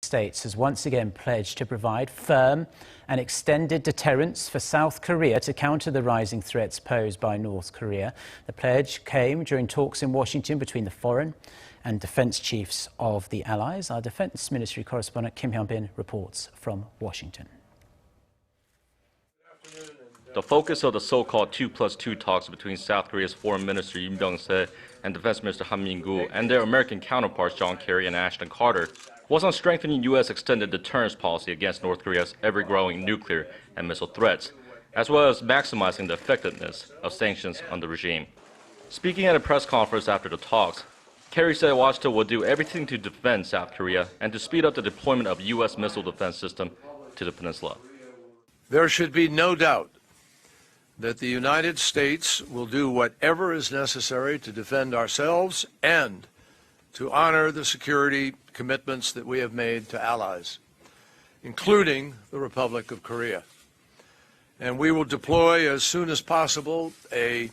States has once again pledged to provide firm and extended deterrence for South Korea to counter the rising threats posed by North Korea. The pledge came during talks in Washington between the foreign and defense chiefs of the allies. Our defense ministry correspondent Kim Hyun-bin reports from Washington. The focus of the so-called 2+2 talks between South Korea's Foreign Minister Yun Byung-se and Defense Minister Han Min-koo and their American counterparts John Kerry and Ashton was on strengthening U.S. extended deterrence policy against North Korea's ever-growing nuclear and missile threats, as well as maximizing the effectiveness of sanctions on the regime. Speaking at a press conference after the talks, Kerry said Washington will do everything to defend South Korea and to speed up the deployment of U.S. missile defense system to the peninsula. There should be no doubt that the United States will do whatever is necessary to defend ourselves and to honor the security commitments that we have made to allies, including the Republic of Korea. And we will deploy as soon as possible a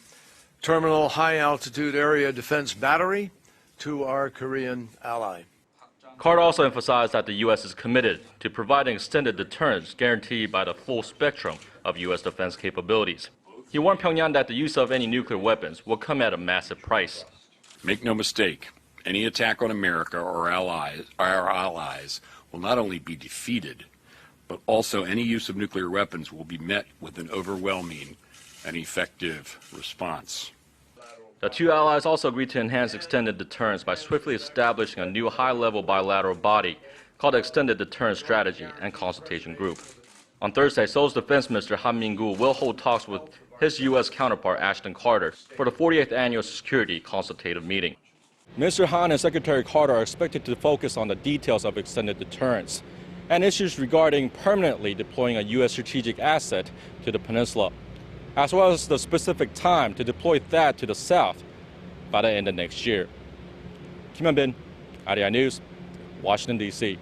terminal high-altitude area defense battery to our Korean ally. Carter also emphasized that the U.S. is committed to providing extended deterrence guaranteed by the full spectrum of U.S. defense capabilities. He warned Pyongyang that the use of any nuclear weapons will come at a massive price. Make no mistake, any attack on America or our allies will not only be defeated, but also any use of nuclear weapons will be met with an overwhelming and effective response. The two allies also agreed to enhance extended deterrence by swiftly establishing a new high-level bilateral body called the Extended Deterrence Strategy and Consultation Group. On Thursday, Seoul's Defense Minister Han Min-koo will hold talks with his U.S. counterpart Ashton for the 48th Annual Security Consultative Meeting. Mr. Han and Secretary Carter are expected to focus on the details of extended deterrence and issues regarding permanently deploying a U.S. strategic asset to the peninsula, as well as the specific time to deploy that to the south by the end of next year. Kim Hyun-bin, Arirang News, Washington, D.C.